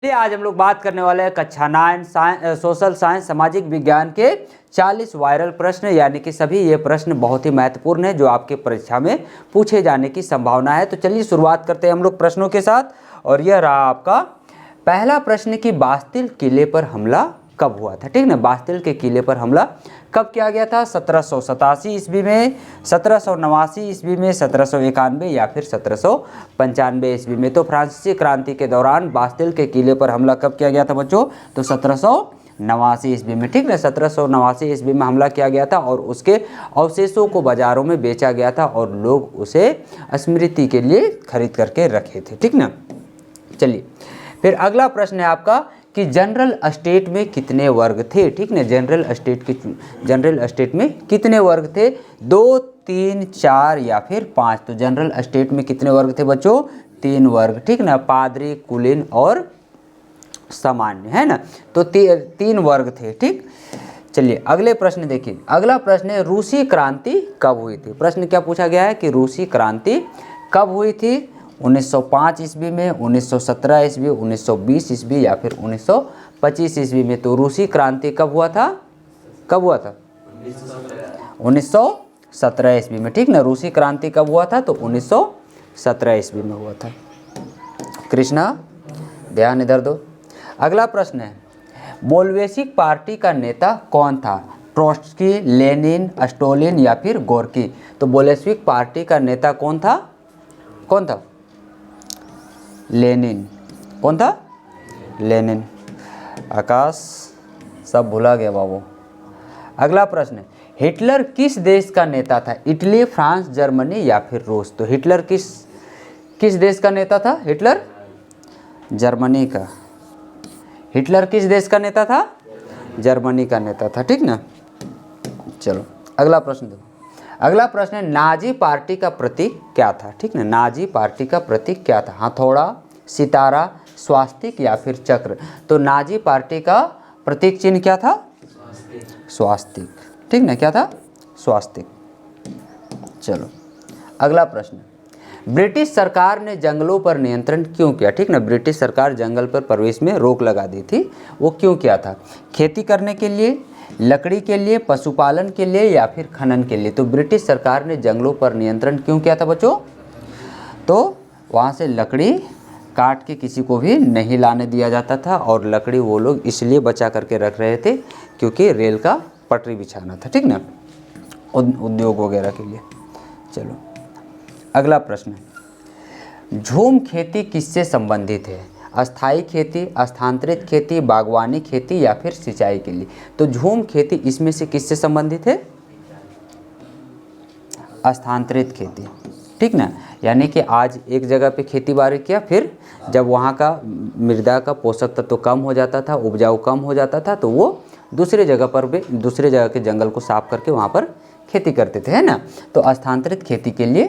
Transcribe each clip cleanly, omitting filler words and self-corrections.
चलिए आज हम लोग बात करने वाले हैं कक्षा 9 सोशल साइंस सामाजिक विज्ञान के 40 वायरल प्रश्न, यानी कि सभी ये प्रश्न बहुत ही महत्वपूर्ण है जो आपके परीक्षा में पूछे जाने की संभावना है। तो चलिए शुरुआत करते हैं हम लोग प्रश्नों के साथ। और यह रहा आपका पहला प्रश्न कि बास्तिल किले पर हमला कब हुआ था। ठीक ना, बास्तिल के किले पर हमला कब किया गया था? 1787 ईस्वी में, 1789 ईस्वी में, 1791 या फिर 1795 ईस्वी में। तो फ्रांसीसी क्रांति के दौरान बास्तिल के किले पर हमला कब किया गया था बच्चों? तो 1789 ईस्वी में। ठीक ना, 1789 ईस्वी में हमला किया गया था और उसके अवशेषों को बाजारों में बेचा गया था और लोग उसे स्मृति के लिए खरीद करके रखे थे। ठीक ना, चलिए फिर अगला प्रश्न है आपका कि जनरल स्टेट में कितने वर्ग थे। ठीक ना, जनरल स्टेट में कितने वर्ग थे? 2, 3, 4 या फिर 5। तो जनरल स्टेट में कितने वर्ग थे बच्चों? 3 वर्ग। ठीक ना, पादरी, कुलीन और सामान्य, है ना। तो 3 वर्ग थे। ठीक, चलिए अगले प्रश्न देखिए। अगला प्रश्न है रूसी क्रांति कब हुई थी। प्रश्न क्या पूछा गया है कि रूसी क्रांति कब हुई थी? 1905 ईस्वी में, 1917 ईस्वी, 1920 ईस्वी या फिर 1925 ईस्वी में। तो रूसी क्रांति कब हुआ था? कब हुआ था? 1917 ईस्वी में। ठीक ना, रूसी क्रांति कब हुआ था? तो 1917 ईस्वी में हुआ था। कृष्णा ध्यान इधर दो। अगला प्रश्न है बोल्शेविक पार्टी का नेता कौन था? ट्रोट्स्की, लेनिन, स्टालिन या फिर गोर्की। तो बोल्शेविक पार्टी का नेता कौन था? कौन था? लेनिन। कौन था? लेनिन। आकाश सब भुला गया बाबू। अगला प्रश्न, हिटलर किस देश का नेता था? इटली, फ्रांस, जर्मनी या फिर रूस। तो हिटलर किस देश का नेता था? हिटलर जर्मनी का। हिटलर किस देश का नेता था? जर्मनी का नेता था। ठीक ना, चलो अगला प्रश्न देखो। अगला प्रश्न है नाजी पार्टी का प्रतीक क्या था? ठीक ना, नाजी पार्टी का प्रतीक क्या था? हथौड़ा, सितारा, स्वास्तिक या फिर चक्र। तो नाजी पार्टी का प्रतीक चिन्ह क्या था? स्वास्तिक। ठीक ना, क्या था? स्वास्तिक। चलो अगला प्रश्न, ब्रिटिश सरकार ने जंगलों पर नियंत्रण क्यों किया? ठीक ना, ब्रिटिश सरकार जंगल पर प्रवेश में रोक लगा दी थी, वो क्यों किया था? खेती करने के लिए, लकड़ी के लिए, पशुपालन के लिए या फिर खनन के लिए। तो ब्रिटिश सरकार ने जंगलों पर नियंत्रण क्यों किया था बच्चों? तो वहाँ से लकड़ी काट के किसी को भी नहीं लाने दिया जाता था और लकड़ी वो लोग इसलिए बचा करके रख रहे थे क्योंकि रेल का पटरी बिछाना था। ठीक ना, उद्योग वगैरह के लिए। चलो अगला प्रश्न, झूम खेती किससे संबंधित है? अस्थाई खेती, स्थानांतरित खेती, बागवानी खेती या फिर सिंचाई के लिए। तो झूम खेती इसमें से किससे संबंधित है? स्थानांतरित खेती। ठीक ना, यानी कि आज एक जगह पे खेती बाड़ी किया, फिर जब वहाँ का मृदा का पोषक तत्व कम हो जाता था, उपजाऊ कम हो जाता था, तो वो दूसरे जगह पर भी दूसरे जगह के जंगल को साफ करके वहाँ पर खेती करते थे, है ना। तो स्थानांतरित खेती के लिए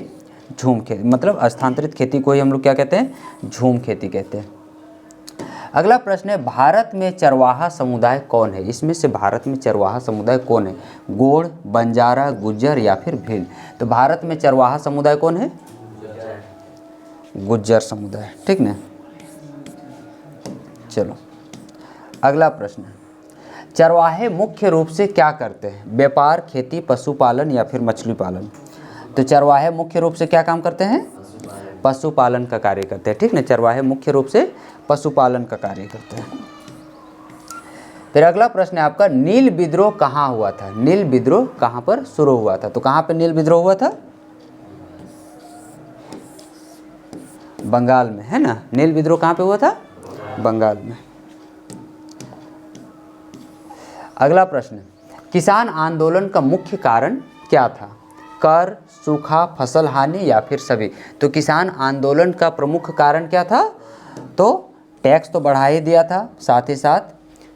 झूम खेती, मतलब स्थानांतरित खेती को ही हम लोग क्या कहते हैं? झूम खेती कहते हैं। अगला प्रश्न है भारत में चरवाहा समुदाय कौन है? इसमें से भारत में चरवाहा समुदाय कौन है? गोंड, बंजारा, गुज्जर या फिर भील। तो भारत में चरवाहा समुदाय कौन है? गुज्जर समुदाय। ठीक ना, चलो अगला प्रश्न, चरवाहे मुख्य रूप से क्या करते हैं? व्यापार, खेती, पशुपालन या फिर मछली पालन। तो चरवाहे मुख्य रूप से क्या काम करते हैं? पशुपालन का कार्य करते हैं। ठीक ना, चरवाहे मुख्य रूप से पशुपालन का कार्य करते हैं। फिर अगला प्रश्न है आपका नील विद्रोह कहाँ हुआ था? नील विद्रोह कहाँ पर शुरू हुआ था? तो कहाँ पे नील विद्रोह हुआ था? बंगाल में, है ना। नील विद्रोह कहाँ पे हुआ था? बंगाल में। अगला प्रश्न, किसान आंदोलन का मुख्य कारण क्या था? कर, सूखा, फसल हानि या फिर सभी। तो किसान आंदोलन का प्रमुख कारण क्या था? तो टैक्स तो बढ़ा ही दिया था, साथ ही साथ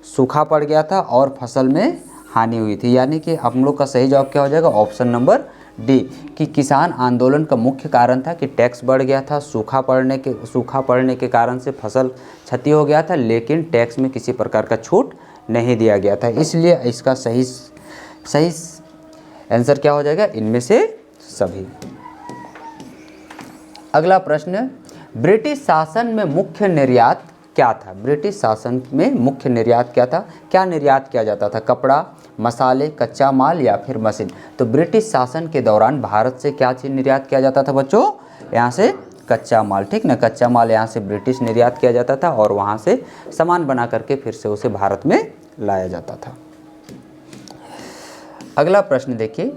सूखा पड़ गया था और फसल में हानि हुई थी। यानी कि हम लोग का सही जवाब क्या हो जाएगा? ऑप्शन नंबर डी, कि किसान आंदोलन का मुख्य कारण था कि टैक्स बढ़ गया था, सूखा पड़ने के कारण से फसल क्षति हो गया था, लेकिन टैक्स में किसी प्रकार का छूट नहीं दिया गया था। इसलिए इसका सही आंसर क्या हो जाएगा? इनमें से सभी। अगला प्रश्न, ब्रिटिश शासन में मुख्य निर्यात क्या था? ब्रिटिश शासन में मुख्य निर्यात क्या था? क्या निर्यात किया जाता था? कपड़ा, मसाले, कच्चा माल या फिर मशीन? तो ब्रिटिश शासन के दौरान भारत से क्या चीज़ निर्यात किया जाता था बच्चों? यहाँ से कच्चा माल, ठीक ना, कच्चा माल यहाँ से ब्रिटिश निर्यात किया जाता था और वहाँ से सामान बना करके फिर से उसे भारत में लाया जाता था। अगला प्रश्न देखिए,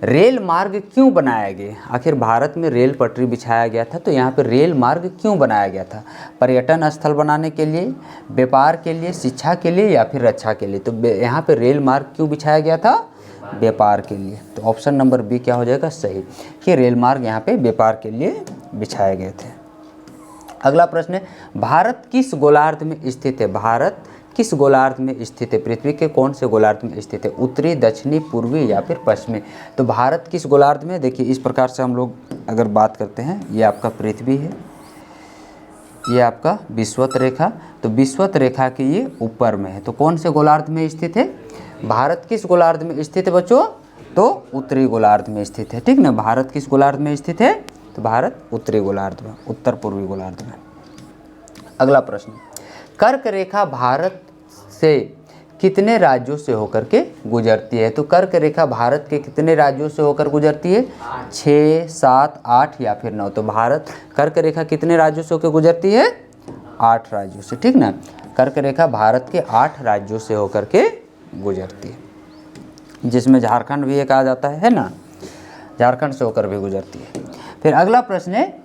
रेल मार्ग क्यों बनाया गया? आखिर भारत में रेल पटरी बिछाया गया था, तो यहाँ पे रेल मार्ग क्यों बनाया गया था? पर्यटन स्थल बनाने के लिए, व्यापार के लिए, शिक्षा के लिए या फिर रक्षा के लिए? तो यहाँ पे रेल मार्ग क्यों बिछाया गया था? व्यापार के लिए। तो ऑप्शन नंबर बी क्या हो जाएगा सही, कि रेल मार्ग यहाँ पे व्यापार के लिए बिछाए गए थे। अगला प्रश्न है, भारत किस गोलार्ध में स्थित है? भारत किस गोलार्ध में स्थित है? पृथ्वी के कौन से गोलार्ध में स्थित है? उत्तरी, दक्षिणी, पूर्वी या फिर पश्चिमी? तो भारत किस गोलार्ध में? देखिए इस प्रकार से हम लोग अगर बात करते हैं, ये आपका पृथ्वी है, ये आपका विषुवत रेखा, तो विषुवत रेखा के ये ऊपर में है, तो कौन से गोलार्ध में स्थित है? भारत किस गोलार्ध में स्थित है बच्चों? तो उत्तरी गोलार्ध में स्थित है, ठीक ना। भारत किस गोलार्ध में स्थित है? तो भारत उत्तरी गोलार्ध में, उत्तर पूर्वी गोलार्ध में। अगला प्रश्न, कर्क रेखा भारत से कितने राज्यों से होकर के गुजरती है? तो कर्क रेखा भारत के कितने राज्यों से होकर गुजरती है? 6, 7, 8 या फिर 9? तो भारत कर्क रेखा कितने राज्यों से होकर गुजरती है? 8 राज्यों से, ठीक ना। कर्क रेखा भारत के 8 राज्यों से होकर के गुजरती है, जिसमें झारखंड भी एक आ जाता है ना, झारखंड से होकर भी गुजरती है। फिर अगला प्रश्न है,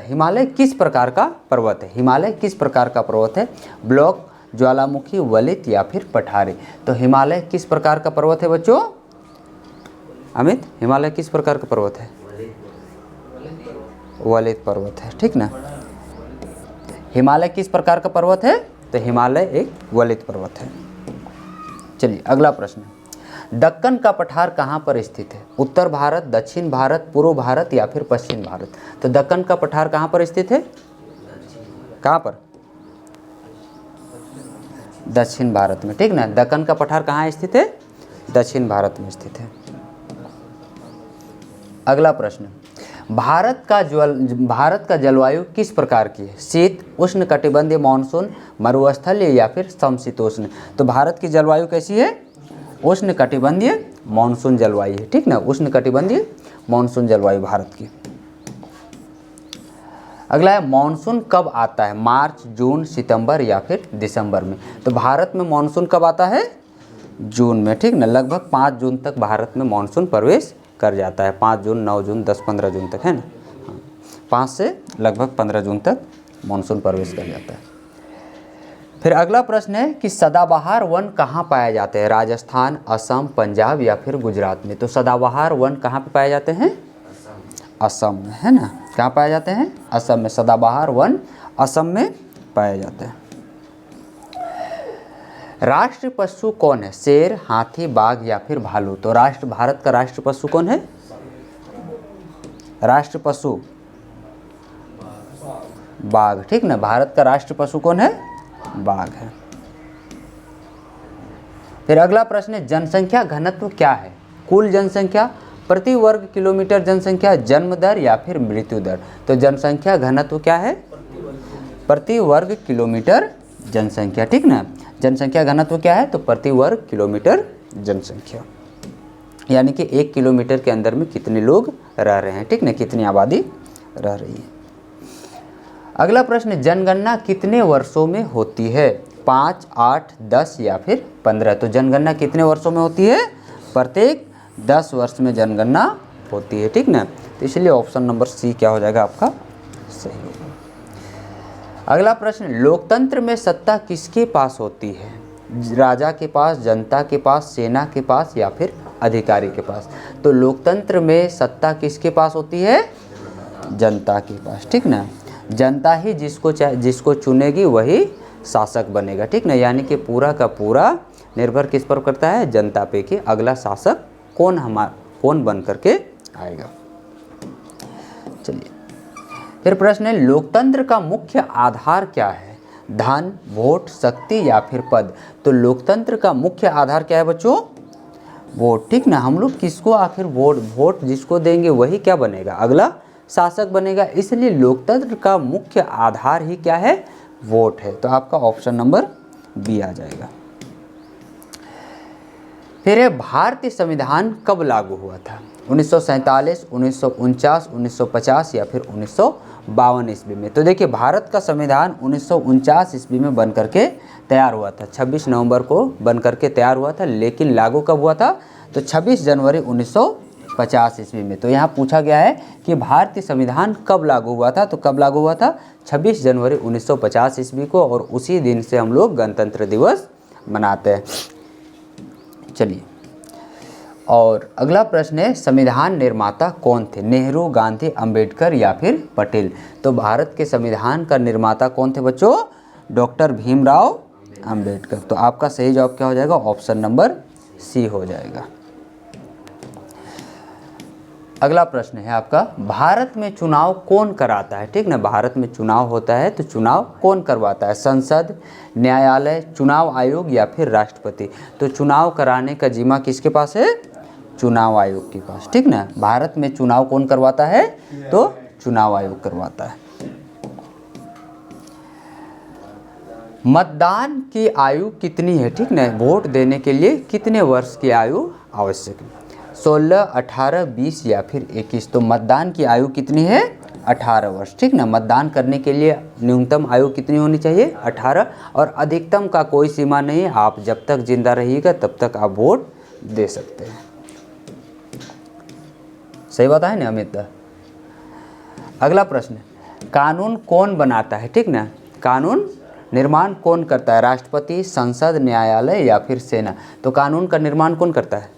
हिमालय किस प्रकार का पर्वत है? हिमालय किस प्रकार का पर्वत है? ब्लॉक, ज्वालामुखी, वलित या फिर पठारी? तो हिमालय किस प्रकार का पर्वत है बच्चों? अमित, हिमालय किस प्रकार का पर्वत है? वलित पर्वत है, ठीक ना। हिमालय किस प्रकार का पर्वत है? तो हिमालय एक वलित पर्वत है। चलिए अगला प्रश्न, दक्कन का पठार कहाँ पर स्थित है? उत्तर भारत, दक्षिण भारत, पूर्व भारत या फिर पश्चिम भारत? तो दक्कन का पठार कहाँ पर स्थित है? कहाँ पर? दक्षिण भारत में, ठीक ना। दक्कन का पठार कहाँ स्थित है? दक्षिण भारत में स्थित है। अगला प्रश्न, भारत का जलवायु किस प्रकार की है? शीत, उष्ण कटिबंधीय, मानसून, मरुस्थलीय या फिर समशीतोष्ण? तो भारत की जलवायु कैसी है? उष्ण कटिबंधीय मानसून जलवायु है, ठीक ना, उष्ण कटिबंधीय मानसून जलवायु भारत की। अगला है, मानसून कब आता है? मार्च, जून, सितंबर या फिर दिसंबर में? तो भारत में मानसून कब आता है? जून में, ठीक ना। लगभग 5 जून तक भारत में मानसून प्रवेश कर जाता है। 5 जून, 9 जून, 10, 15 जून तक, है ना। 5 से लगभग 15 जून तक मानसून प्रवेश कर जाता है। फिर अगला प्रश्न है कि सदाबहार वन कहाँ पाए जाते हैं? राजस्थान, असम, पंजाब या फिर गुजरात में? तो सदाबहार वन कहाँ पे पाए जाते हैं? असम में, है ना। कहाँ पाए जाते हैं? असम में। सदाबहार वन असम में पाए जाते हैं। राष्ट्रीय पशु कौन है? शेर, हाथी, बाघ या फिर भालू? तो भारत का राष्ट्रीय पशु कौन है? राष्ट्रीय पशु बाघ, ठीक ना। भारत का राष्ट्रीय पशु कौन है? बाघ है। फिर अगला प्रश्न है, जनसंख्या घनत्व क्या है? कुल जनसंख्या, प्रति वर्ग किलोमीटर जनसंख्या, जन्म दर या फिर मृत्यु दर? तो जनसंख्या घनत्व क्या है? प्रति वर्ग किलोमीटर जनसंख्या, ठीक ना। जनसंख्या घनत्व क्या है? तो प्रति वर्ग किलोमीटर जनसंख्या, यानी कि 1 किलोमीटर के अंदर में कितने लोग रह रहे हैं, ठीक ना, कितनी आबादी रह रही है। अगला प्रश्न, जनगणना कितने वर्षों में होती है? 5, 8, 10 या फिर 15? तो जनगणना कितने वर्षों में होती है? प्रत्येक 10 वर्ष में जनगणना होती है, ठीक ना। तो इसलिए ऑप्शन नंबर सी क्या हो जाएगा आपका सही होगा। अगला प्रश्न, लोकतंत्र में सत्ता किसके पास होती है? राजा के पास, जनता के पास, सेना के पास या फिर अधिकारी के पास? तो लोकतंत्र में सत्ता किसके पास होती है? जनता के पास, ठीक ना। जनता ही जिसको चुनेगी वही शासक बनेगा, ठीक ना। यानी कि पूरा का पूरा निर्भर किस पर करता है? जनता पे कि अगला शासक कौन बन करके आएगा। चलिए फिर प्रश्न है, लोकतंत्र का मुख्य आधार क्या है? धन, वोट, शक्ति या फिर पद? तो लोकतंत्र का मुख्य आधार क्या है बच्चों? वोट, ठीक ना। हम लोग किसको आखिर वोट जिसको देंगे वही क्या बनेगा? अगला शासक बनेगा, इसलिए लोकतंत्र का मुख्य आधार ही क्या है, वोट है। तो आपका ऑप्शन नंबर बी आ जाएगा। फिर है भारतीय संविधान कब लागू हुआ था, 1947, 1949, 1950 या फिर 1952 ईस्वी में। तो देखिए भारत का संविधान 1949 ईस्वी में बन करके तैयार हुआ था, 26 नवंबर को बन करके तैयार हुआ था, लेकिन लागू कब हुआ था, तो 26 जनवरी 1950 ईस्वी में। तो यहाँ पूछा गया है कि भारतीय संविधान कब लागू हुआ था, तो कब लागू हुआ था, 26 जनवरी 1950 ईस्वी को, और उसी दिन से हम लोग गणतंत्र दिवस मनाते हैं। चलिए, और अगला प्रश्न है संविधान निर्माता कौन थे, नेहरू, गांधी, अंबेडकर या फिर पटेल। तो भारत के संविधान का निर्माता कौन थे बच्चों, डॉक्टर भीमराव अंबेडकर। तो आपका सही जवाब क्या हो जाएगा, ऑप्शन नंबर सी हो जाएगा। अगला प्रश्न है आपका, भारत में चुनाव कौन कराता है, ठीक ना, भारत में चुनाव होता है तो चुनाव कौन करवाता है, संसद, न्यायालय, चुनाव आयोग या फिर राष्ट्रपति। तो चुनाव कराने का जिम्मा किसके पास है, चुनाव आयोग के पास, ठीक ना। भारत में चुनाव कौन करवाता है, तो चुनाव आयोग करवाता है। मतदान की आयु कितनी है, ठीक ना, वोट देने के लिए कितने वर्ष की आयु आवश्यक है, 16, 18, 20 या फिर 21। तो मतदान की आयु कितनी है, 18 वर्ष, ठीक ना। मतदान करने के लिए न्यूनतम आयु कितनी होनी चाहिए, 18, और अधिकतम का कोई सीमा नहीं है, आप जब तक जिंदा रहिएगा तब तक आप वोट दे सकते हैं। सही बात है ना अमित। अगला प्रश्न, कानून कौन बनाता है, ठीक ना, कानून निर्माण कौन करता है, राष्ट्रपति, संसद, न्यायालय या फिर सेना। तो कानून का निर्माण कौन करता है,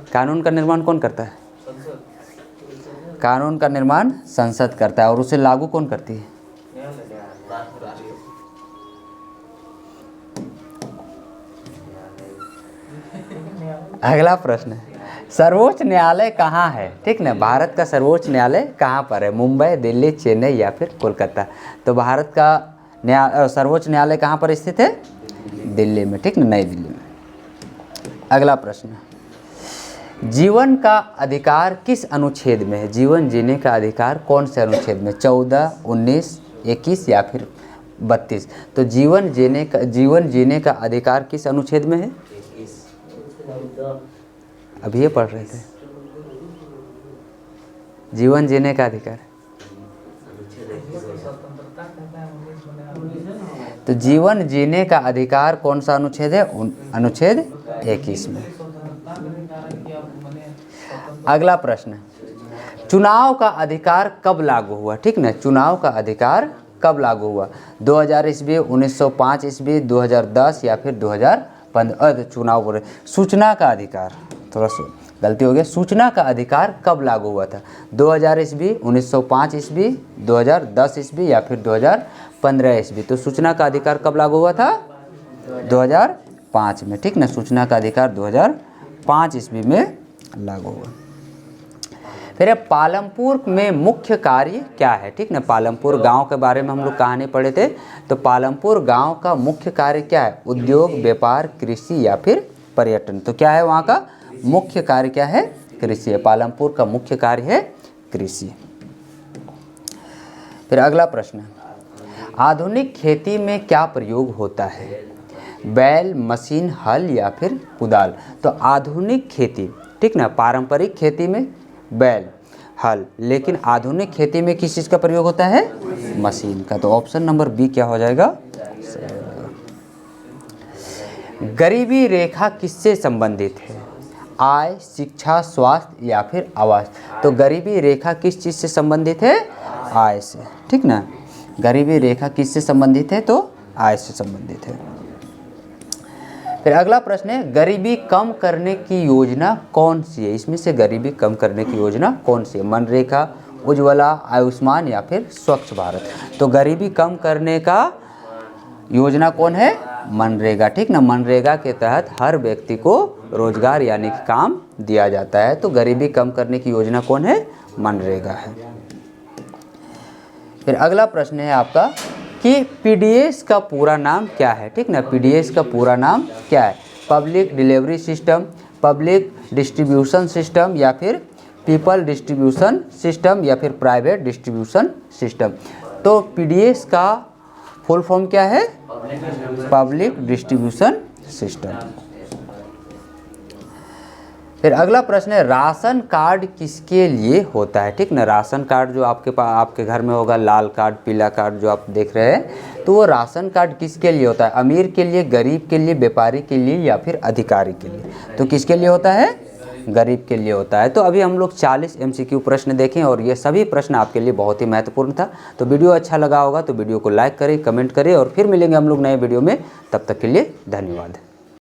कानून का निर्माण कौन करता है, कानून का निर्माण संसद करता है, और उसे लागू कौन करती है, अगला प्रश्न है, सर्वोच्च न्यायालय कहाँ है, ठीक ना, भारत का सर्वोच्च न्यायालय कहाँ पर है, मुंबई, दिल्ली, चेन्नई या फिर कोलकाता। तो भारत का सर्वोच्च न्यायालय कहाँ पर स्थित है, दिल्ली में, ठीक ना, नई दिल्ली में। अगला प्रश्न, जीवन का अधिकार किस अनुच्छेद में है, जीवन जीने का अधिकार कौन से अनुच्छेद में, 14, 19, 21 या फिर 32। तो जीवन जीने का अधिकार किस अनुच्छेद में है, अभी ये पढ़ रहे थे, जीवन जीने का अधिकार, तो जीवन जीने का अधिकार कौन सा अनुच्छेद है, अनुच्छेद 21 में। अगला प्रश्न, चुनाव का अधिकार कब लागू हुआ, ठीक ना, चुनाव का अधिकार कब लागू हुआ, 2000 ईस्वी, 1905 ईस्वी, 2010 या फिर 2015। चुनाव बोल रहे, सूचना का अधिकार, थोड़ा सा गलती हो गया, सूचना का अधिकार कब लागू हुआ था, 2000 ईस्वी, 1905 ईस्वी, 2010 ईस्वी या फिर 2015 ईस्वी। तो सूचना का अधिकार कब लागू हुआ था, 2005 में, ठीक ना, सूचना का अधिकार 2005 ईस्वी में लागू हुआ। फिर पालमपुर में मुख्य कार्य क्या है, ठीक ना, पालमपुर गांव के बारे में हम लोग कहानी पढ़े थे। तो पालमपुर गांव का मुख्य कार्य क्या है, उद्योग, व्यापार, कृषि या फिर पर्यटन। तो क्या है वहाँ का मुख्य कार्य, क्या है, कृषि है, पालमपुर का मुख्य कार्य है कृषि। फिर अगला प्रश्न, आधुनिक खेती में क्या प्रयोग होता है, बैल, मशीन, हल या फिर कुदाल। तो आधुनिक खेती, ठीक ना, पारंपरिक खेती में बैल, हल, लेकिन आधुनिक खेती में किस चीज़ का प्रयोग होता है, मशीन का। तो ऑप्शन नंबर बी क्या हो जाएगा। गरीबी रेखा किससे संबंधित है, आय, शिक्षा, स्वास्थ्य या फिर आवास। तो गरीबी रेखा किस चीज़ से संबंधित है, आय से, ठीक ना, गरीबी रेखा किससे संबंधित है, तो आय से संबंधित है। फिर अगला प्रश्न है, गरीबी कम करने की योजना कौन सी है, इसमें से गरीबी कम करने की योजना कौन सी है, मनरेगा, उज्ज्वला, आयुष्मान या फिर स्वच्छ भारत। तो गरीबी कम करने का योजना कौन है, मनरेगा, ठीक ना, मनरेगा के तहत हर व्यक्ति को रोजगार यानी कि काम दिया जाता है। तो गरीबी कम करने की योजना कौन है, मनरेगा है। फिर अगला प्रश्न है आपका कि पीडीएस का पूरा नाम क्या है, ठीक ना, पीडीएस का पूरा नाम क्या है। Public delivery system, public distribution system, या फिर पीपल डिस्ट्रीब्यूशन सिस्टम, या फिर प्राइवेट डिस्ट्रीब्यूशन सिस्टम। तो पीडीएस का फुल फॉर्म क्या है? Public distribution system. फिर अगला प्रश्न है, राशन कार्ड किसके लिए होता है? ठीक ना, राशन कार्ड जो आपके घर में होगा, लाल कार्ड, पीला कार्ड जो आप देख रहे हैं, तो वो राशन कार्ड किसके लिए होता है? अमीर के लिए, गरीब के लिए, व्यापारी के लिए, या फिर अधिकारी के लिए? तो किसके लिए होता है? गरीब के लिए होता है। तो अभी हम लोग 40 MCQ प्रश्न देखें और ये सभी प्रश्न आपके लिए बहुत ही महत्वपूर्ण था। तो वीडियो अच्छा लगा होगा तो वीडियो को लाइक करें, कमेंट करें और फिर मिलेंगे हम लोग नए वीडियो में। तब तक के लिए धन्यवाद।